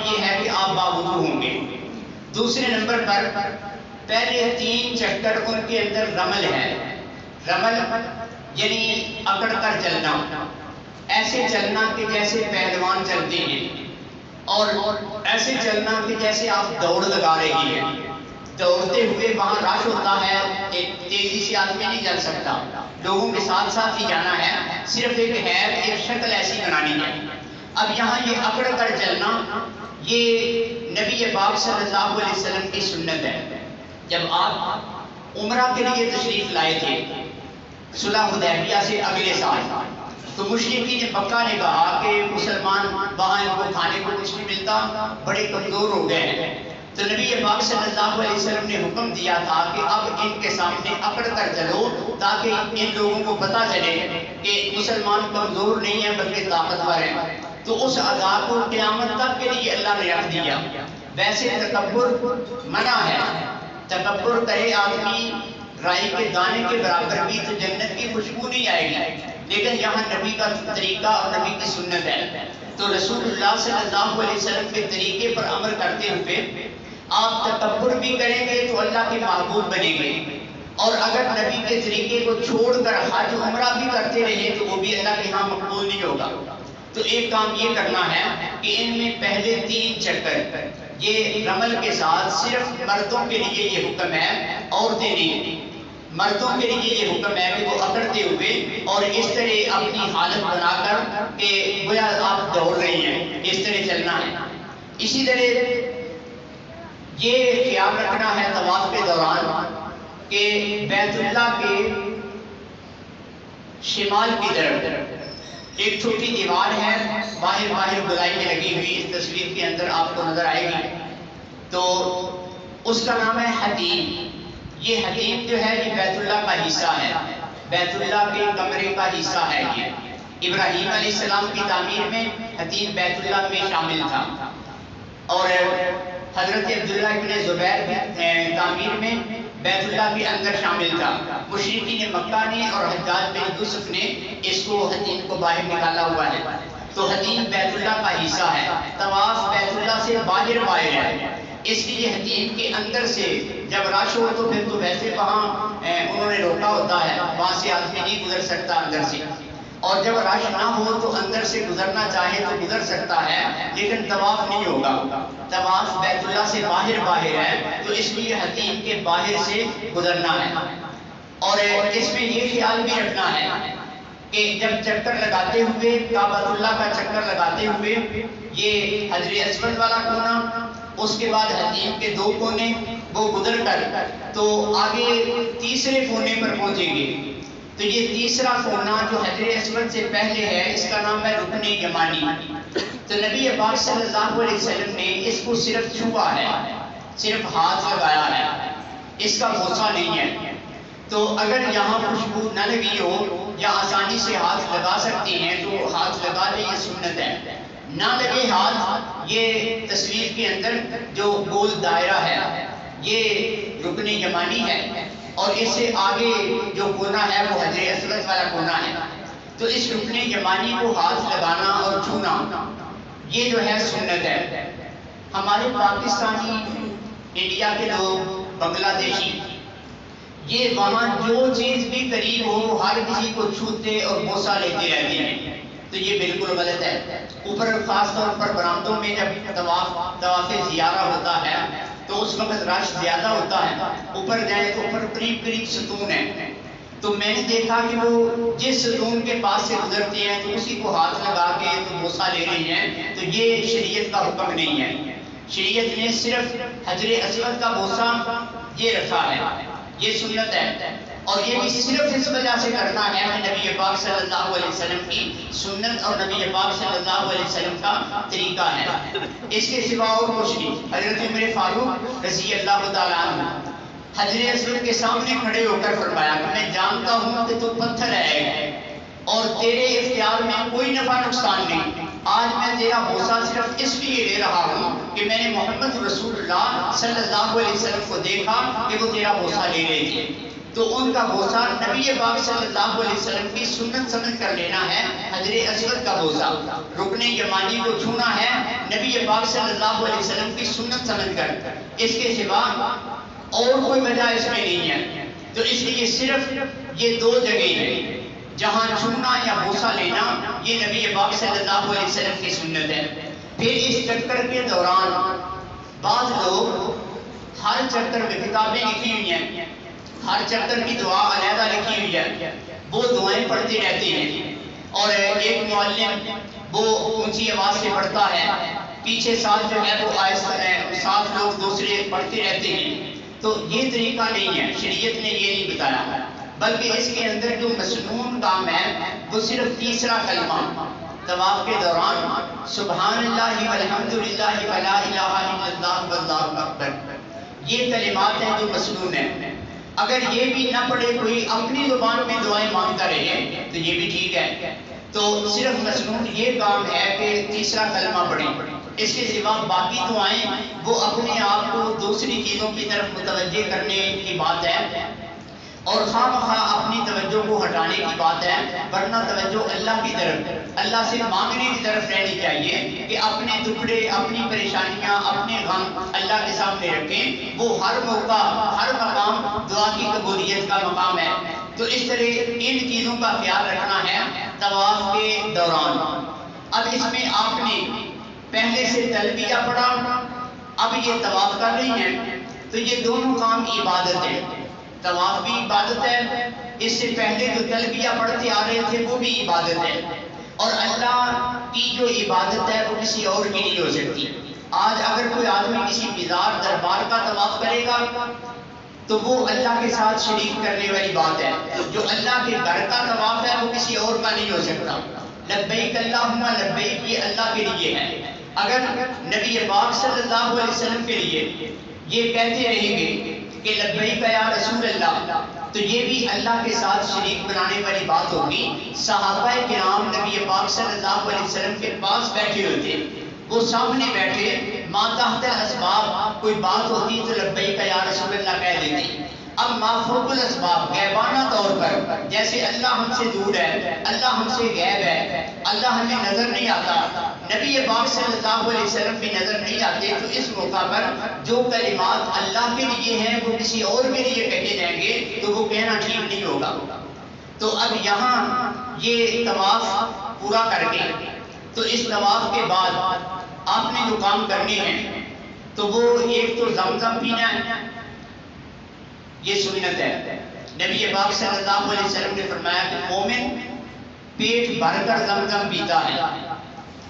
کام یہ ہے کہ آپ باوضو ہوں گے۔ دوسرے نمبر پر پہلے 3 چکر ان کے اندر رمل ہے۔ رمل یعنی اکڑ کر چلنا، ایسے چلنا کہ جیسے پہلوان چلتے ہیں، اور ایسے چلنا کہ جیسے آپ دوڑ لگا رہی ہیں۔ دوڑتے ہوئے وہاں رش ہوتا ہے، ایک تیزی سے آدمی نہیں چل سکتا، لوگوں کے ساتھ ساتھ ہی جانا ہے، صرف ایک شکل ایسی بنانی ہے۔ اب یہاں یہ اکڑ کر چلنا یہ نبی پاک صلی اللہ علیہ وسلم کی سنت ہے۔ جب آپ عمرہ کے لیے تشریف لائے تھے صلح حدیبیہ سے اگلے سال، تو مشرکین مکہ نے کہا کہ مسلمان وہاں ان کو کھانے کو کچھ نہیں ملتا، بڑے کمزور ہو گئے ہیں۔ تو نبی پاک صلی اللہ علیہ وسلم نے حکم دیا تھا کہ اب ان کے سامنے اکڑ کر چلو، تاکہ ان لوگوں کو پتہ چلے کہ مسلمان کمزور نہیں ہیں بلکہ طاقتور ہیں۔ تو اس عذاب کو قیامت تک کے لیے اللہ نے رکھ دیا۔ ویسے تکبر منع ہے، تکبر کرے آدمی رائی کے دانے کے برابر بھی تو جنت کی خوشبو نہیں آئے گی، لیکن یہاں نبی کا طریقہ اور نبی کی سنت ہے، تو رسول اللہ صلی اللہ علیہ وسلم کے طریقے پر عمل کرتے ہوئے آپ تکبر بھی کریں گے تو اللہ کے محبوب بنیں گے، اور اگر نبی کے طریقے کو چھوڑ کر حج عمرہ بھی کرتے رہے تو وہ بھی اللہ کے ہاں مقبول نہیں ہوگا۔ تو ایک کام یہ کرنا ہے کہ ان میں پہلے 3 چکر یہ رمل کے ساتھ صرف مردوں کے لیے یہ حکم ہے، عورتیں نہیں۔ مردوں کے لیے یہ حکم ہے کہ وہ اکڑتے ہوئے اور اس طرح اپنی حالت بنا کر کہ گویا آپ دوڑ رہی ہیں، اس طرح چلنا ہے۔ اسی طرح یہ خیال رکھنا ہے طواف کے دوران کہ بیت اللہ کے شمال کی طرف ایک چھوٹی دیوار ہے، باہر گلائی میں لگی ہوئی، اس تصویر کے اندر آپ کو نظر آئے گی، تو اس کا نام ہے حتیم۔ یہ حتیم جو ہے یہ بیت اللہ کا حصہ ہے، بیت اللہ کے کمرے کا حصہ ہے۔ یہ ابراہیم علیہ السلام کی تعمیر میں حتیم بیت اللہ میں شامل تھا، اور حضرت عبداللہ ابن زبیر کی تعمیر میں بیت اللہ کے اندر شامل تھا۔ مشرکین مکہ نے اور حجاج بن یوسف نے اس کو حتیم کو باہر نکالا ہوا ہے، تو حتیم بیت اللہ کا حصہ ہے۔ طواف بیت اللہ سے باہر ہے، اس لیے حتیم کے اندر سے جب رش ہو تو پھر تو ویسے وہاں انہوں نے روکا ہوتا ہے، وہاں سے آدمی نہیں گزر سکتا اندر سے، اور جب رش نہ ہو تو اندر سے گزرنا چاہے تو گزر سکتا ہے، لیکن طواف نہیں ہوگا۔ طواف بیت اللہ سے باہر ہے، تو اس لیے حتیم کے باہر سے گزرنا ہے۔ اور اس میں یہ خیال بھی رکھنا ہے کہ جب چکر لگاتے ہوئے کعبۃ اللہ کا چکر لگاتے ہوئے یہ حجر اسود والا کونا، اس کے بعد حتیم کے 2 کونے وہ گزر کر تو آگے تیسرے کونے پر پہنچیں گے، تو یہ تیسرا کونا جو حجر اسود سے پہلے ہے اس کا نام ہے رکن یمانی۔ تو نبی پاک صلی اللہ علیہ وسلم نے اس کو صرف چھوا ہے، صرف ہاتھ لگایا ہے، اس کا بوسہ نہیں ہے۔ تو اگر یہاں خوشبو نہ لگی ہو یا آسانی سے ہاتھ لگا سکتی ہیں تو ہاتھ لگا لیں، یہ سنت ہے۔ نہ لگے ہاتھ، یہ تصویر کے اندر جو گول دائرہ ہے یہ رکن یمانی ہے، اور اس سے آگے جو کونا ہے وہ حجر اسود والا کونا ہے، تو اس رکن یمانی کو ہاتھ لگانا اور چھونا یہ جو ہے سنت ہے۔ ہمارے پاکستانی، انڈیا کے لوگ، بنگلہ دیشی، یہ وہاں جو چیز بھی قریب ہو ہر کسی کو چھوتے اور بوسہ لیتے رہتے ہیں، تو یہ بالکل غلط ہے۔ اوپر خاص طور پر برآمدوں میں جب طواف زیارہ ہوتا ہے تو اس وقت رش زیادہ ہوتا ہے، اوپر جائیں تو اوپر قریب ستون ہے، تو میں نے دیکھا کہ وہ جس ستون کے پاس سے گزرتے ہیں تو اسی کو ہاتھ لگا کے تو بوسہ لے رہی ہیں، تو یہ شریعت کا حکم نہیں ہے۔ شریعت نے صرف حجر اسود کا بوسہ یہ رکھا ہے، یہ سنت ہے، اور یہ بھی صرف اس وجہ سے کرنا ہے کہ نبی پاک صلی اللہ علیہ وسلم کی سنت اور نبی پاک صلی اللہ علیہ وسلم کا طریقہ ہے، اس کے سوا اور کچھ نہیں۔ حضرت عمر فاروق رضی اللہ تعالیٰ عنہ حجر اسود کے سامنے کھڑے ہو کر فرمایا کہ میں جانتا ہوں کہ تو پتھر ہے اور تیرے اختیار میں کوئی نفع نقصان نہیں، آج میں تیرا بوسہ صرف اس لیے لے رہا ہوں کہ میں نے محمد رسول اللہ صلی اللہ علیہ وسلم کو دیکھا کہ وہ تیرا بوسہ لے رہے تھے، تو ان کا بوسہ نبی پاک صلی اللہ علیہ وسلم کی سنت سمجھ کر لینا ہے. حجر اسود کا بوسہ رکن یمانی کو چھونا ہے نبی پاک صلی اللہ علیہ وسلم کی سنت سمجھ کر. اس کے سوا اور کوئی وجہ اس میں نہیں ہے. تو اس لیے صرف یہ دو جگہ ہیں جہاں چھونا یا بوسہ لینا یہ نبی پاک صلی اللہ علیہ وسلم کی سنت ہے. پھر اس چکر کے دوران بعض لوگ ہر چکر میں کتابیں لکھی ہوئی ہیں، ہر چکر کی دعا علیحدہ لکھی ہوئی ہے، وہ دعائیں پڑھتے رہتے ہیں. اور ایک معلم وہ اونچی آواز سے پڑھتا ہے، پیچھے ساتھ جو ہے وہ ساتھ لوگ دوسرے پڑھتے رہتے ہیں. تو یہ طریقہ نہیں ہے، شریعت نے یہ نہیں بتایا. بلکہ اس کے اندر جو مسنون کام ہے وہ صرف تیسرا کلمہ طواف کے دوران سبحان اللہ والحمدللہ ولا الہ الا اللہ واللہ اکبر، یہ کلمات ہیں جو مسنون ہیں. اگر یہ بھی نہ پڑھے کوئی اپنی زبان میں دعائیں مانگتا رہے تو یہ بھی ٹھیک ہے. تو صرف مسنون یہ کام ہے کہ تیسرا کلمہ پڑھیں. اس کے سوا باقی دعائیں وہ اپنے آپ کو دوسری چیزوں کی طرف متوجہ کرنے کی بات ہے اور خواہ مخواہ اپنی توجہ کو ہٹانے کی بات ہے. ورنہ توجہ اللہ کی طرف، اللہ سے مانگنے کی طرف رہنی چاہیے کہ اپنے ٹکڑے، اپنی پریشانیاں، اپنے غم اللہ کے سامنے رکھیں. وہ ہر موقع، ہر مقام دعا کی قبولیت کا مقام ہے. تو اس طرح ان چیزوں کا خیال رکھنا ہے طواف کے دوران. اب اس میں آپ نے پہلے سے تلبیہ پڑھا، اب یہ طواف کر رہی ہیں، تو یہ دونوں کام عبادت ہے. طواف بھی عبادت ہے، اس سے پہلے جو تلبیہ پڑھتے آ رہے تھے وہ بھی عبادت ہے. اور اللہ کی جو عبادت ہے وہ کسی اور کی نہیں ہو سکتی. آج اگر کوئی آدمی کسی مزار دربار کا طواف کرے گا تو وہ اللہ کے ساتھ شریک کرنے والی بات ہے. جو اللہ کے گھر کا طواف ہے وہ کسی اور کا نہیں ہو سکتا. لبیک اللہم لبیک یہ اللہ کے لیے ہے. اگر نبی پاک صلی اللہ علیہ وسلم کے لیے یہ کہتے رہیں گے کہ لبیک یا رسول اللہ تو یہ بھی اللہ کے ساتھ شریک بنانے والی بات ہوگی. صحابہ کرام نبی پاک صلی اللہ علیہ وسلم کے پاس بیٹھے ہوئے تھے، وہ سامنے بیٹھے، ما تحت الاسباب کوئی بات ہوتی تو لبیک یا رسول اللہ کہہ دیتے. اب ما فوق الاسباب غیبانہ طور پر جیسے اللہ ہم سے دور ہے، اللہ ہم سے غیب ہے، اللہ ہمیں نظر نہیں آتا، نبی پاک صلی اللہ علیہ وسلم بھی نظر نہیں آتے، تو اس موقع پر جو کلمات اللہ کے لیے ہیں وہ کسی اور کے لیے کہے جائیں گے تو وہ کہنا ٹھیک نہیں ہوگا. تو اب یہاں یہ طواف پورا کر کے تو اس طواف کے بعد آپ نے جو کام کرنے ہیں تو وہ ایک تو زمزم پینا ہے، یہ سنت ہے. نبی پاک صلی اللہ علیہ وسلم نے فرمایا کہ مومن پیٹ بھر کر زمزم پیتا ہے.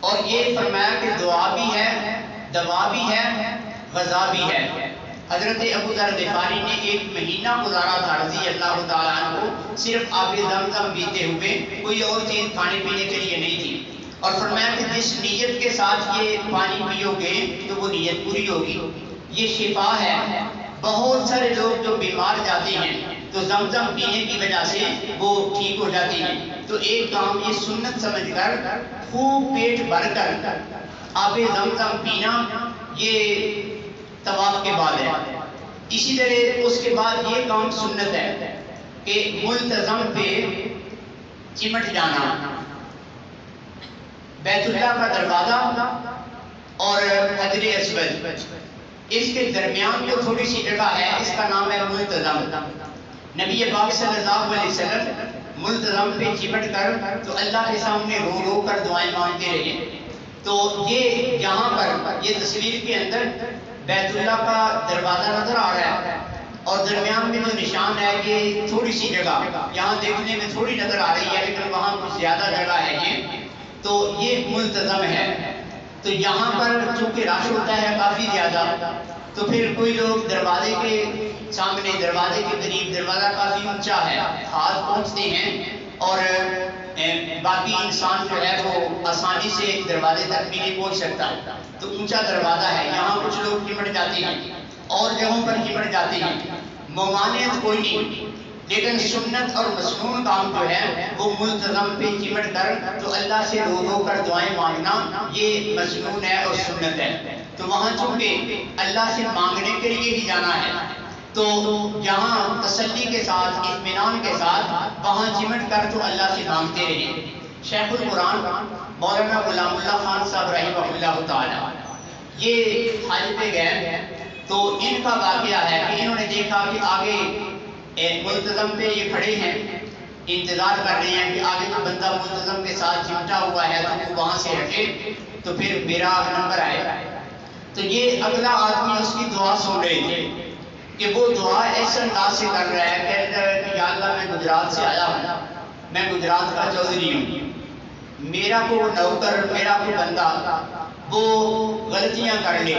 اور یہ فرمایا کہ دعا بھی ہے، دوا بھی ہے، غذا بھی ہے. حضرت ابو ذر غفاری نے ایک مہینہ گزارا تھا رضی اللہ تعالیٰ عنہ کو صرف آب زمزم پیتے ہوئے، کوئی اور چیز کھانے پینے کے لیے نہیں تھی. اور فرمایا کہ جس نیت کے ساتھ یہ پانی پیو گے تو وہ نیت پوری ہوگی. یہ شفا ہے. بہت سارے لوگ جو بیمار جاتے ہیں تو زمزم پینے کی وجہ سے وہ ٹھیک ہو جاتی ہیں. تو ایک کام یہ سنت سمجھ کر خوب پیٹ بھر کر آب زمزم پینا یہ طواف کے بعد ہے. اسی طرح اس کے بعد یہ کام سنت ہے کہ ملتزم پہ چمٹ جانا. بیت اللہ کا دروازہ اور حجر اسود اس کے درمیان جو تھوڑی سی جگہ ہے اس کا نام ہے ملتزم. نبی پاک صلی اللہ علیہ وسلم ملتزم پہ چمٹ کر تو اللہ کے سامنے رو رو کر دعائیں مانگتے رہے. تو یہ یہاں پر یہ تصویر کے اندر بیت اللہ کا دروازہ نظر آ رہا ہے اور درمیان میں جو نشان ہے یہ تھوڑی سی جگہ یہاں دیکھنے میں تھوڑی نظر آ رہی ہے لیکن وہاں کچھ زیادہ جگہ ہے یہ. تو یہ ملتزم ہے. تو یہاں پر چونکہ رش ہوتا ہے کافی زیادہ تو پھر کوئی لوگ دروازے کے سامنے، دروازے کے قریب، دروازہ کافی اونچا ہے، ہاتھ پہنچتے ہیں اور باقی انسان جو ہے وہ آسانی سے دروازے تک بھی نہیں پہنچ سکتا. تو اونچا دروازہ ہے، یہاں کچھ لوگ چمٹ جاتے ہیں اور جگہوں پر چمٹ جاتے ہیں. ممانعت کوئی نہیں، لیکن سنت اور مسنون کام جو ہے وہ ملتزم پہ چمٹ کر تو اللہ سے رو رو کر دعائیں مانگنا یہ مسنون ہے اور سنت ہے. تو وہاں چونکہ اللہ سے مانگنے کے لیے ہی جانا ہے تو یہاں تسلی کے ساتھ اطمینان کے ساتھ وہاں چمٹ کر تو اللہ سے مانگتے رہے۔ شیخ القرآن مولانا غلام اللہ خان صاحب رحمہ اللہ تعالی یہ حج پہ گئے تو ان کا واقعہ ہے کہ انہوں نے دیکھا کہ آگے ملتزم پہ یہ کھڑے ہیں، انتظار کر رہے ہیں کہ آگے کوئی بندہ ملتزم کے ساتھ چمٹا ہوا ہے تو وہ وہاں سے ہٹے تو پھر میرا نمبر آئے۔ تو یہ اگلا آدمی اس کی دعا سن رہے تھے کہ وہ دعا ایسے انداز سے کر رہا ہے، کہہ رہا ہے کہ یا اللہ میں گجرات سے آیا ہوں، میں گجرات کا چودھری ہوں، میرا کو نوکر، میرا کو بندہ وہ غلطیاں کر لے،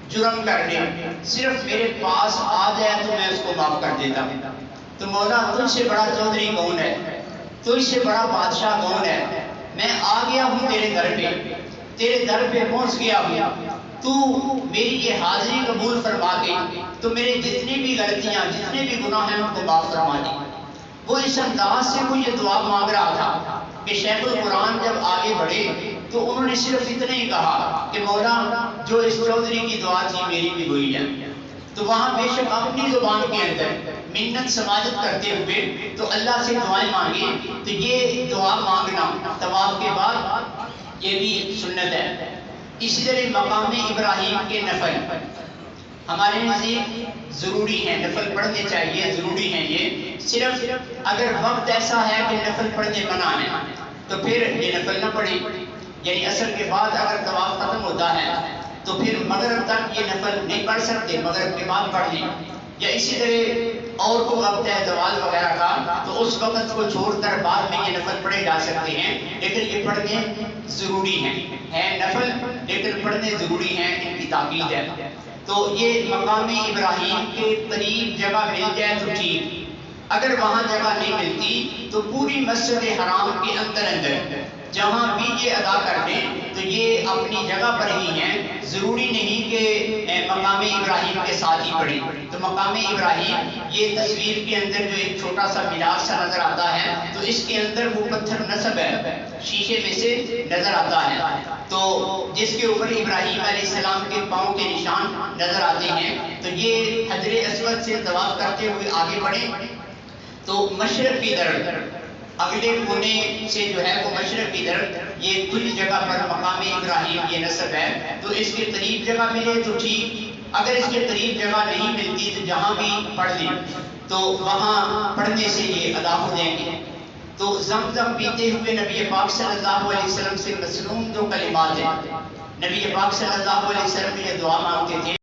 جرم کر لے، صرف میرے پاس آ جائے تو میں اس کو معاف کر دیتا ہوں۔ تو مولا تجھ سے بڑا چودھری کون ہے، تجھ سے بڑا بادشاہ کون ہے؟ میں آ گیا ہوں تیرے در پہ، تیرے در پہ پہنچ گیا ہوں، تو میری یہ حاضری قبول فرما کے تو میرے جتنی بھی غلطیاں، جتنے بھی گناہ ہیں ان کو معاف فرما دی۔ وہ اس انداز سے وہ یہ دعا مانگ رہا تھا کہ شیخ القرآن جب آگے بڑھے تو انہوں نے صرف اتنا ہی کہا کہ مولا جو اس چودھری کی دعا تھی میری بھی ہوئی ہے۔ تو وہاں بے شک اپنی زبان کے اندر منت سماجت کرتے ہوئے تو اللہ سے دعائیں مانگی۔ تو یہ دعا مانگنا طواف کے بعد یہ بھی سنت ہے۔ اسی طرح مقام ابراہیم کے نفل ہمارے نزدیک ضروری ہیں، نفل پڑھنے چاہیے، ضروری ہیں یہ۔ صرف اگر وقت ایسا ہے کہ نفل پڑھنے منع ہے تو پھر یہ نفل نہ پڑھیں، یعنی عصر کے بعد اگر طواف ختم ہوتا ہے تو پھر مغرب تک یہ نفل نہیں پڑھ سکتے، مغرب کے بعد پڑھ لیں۔ یا اسی طرح اور کو وقت ہے زوال وغیرہ کا تو اس وقت کو چھوڑ کر بعد میں یہ نفل پڑھے جا سکتے ہیں، لیکن یہ پڑھنے ضروری ہیں نفل، لیکن پڑھنے ضروری ہیں، ان کی تاکید ہے۔ تو یہ مقام ابراہیم کے قریب جگہ مل جائے تو ٹھیک، اگر وہاں جگہ نہیں ملتی تو پوری مسجد حرام کے اندر جہاں بھی یہ ادا کر دیں تو یہ اپنی جگہ پر ہی ہیں، ضروری نہیں کہ مقام ابراہیم کے ساتھ ہی پڑھیں۔ تو مقام ابراہیم یہ تصویر کے اندر جو ایک چھوٹا سا مینار سا نظر آتا ہے تو اس کے اندر وہ پتھر نصب ہے، شیشے میں سے نظر آتا ہے، تو جس کے اوپر ابراہیم علیہ السلام کے پاؤں کے نشان نظر آتے ہیں۔ تو یہ حجر اسود سے طواف کرتے ہوئے آگے بڑھیں تو مشرق کی طرف اگلے کونے سے جو ہے وہ مشرق کی طرف یہ کھلی جگہ پر مقام ابراہیم یہ نصب ہے، تو اس کے قریب جگہ ملے تو ٹھیک، اگر اس کے قریب جگہ نہیں ملتی تو جہاں بھی پڑھ لیں تو وہاں پڑھنے سے یہ ادا ہو جائیں گے۔ تو زمزم پیتے ہوئے نبی پاک صلی اللہ علیہ وسلم سے مسنون جو کلمات ہیں، نبی پاک صلی اللہ علیہ وسلم یہ دعا مانگتے تھے۔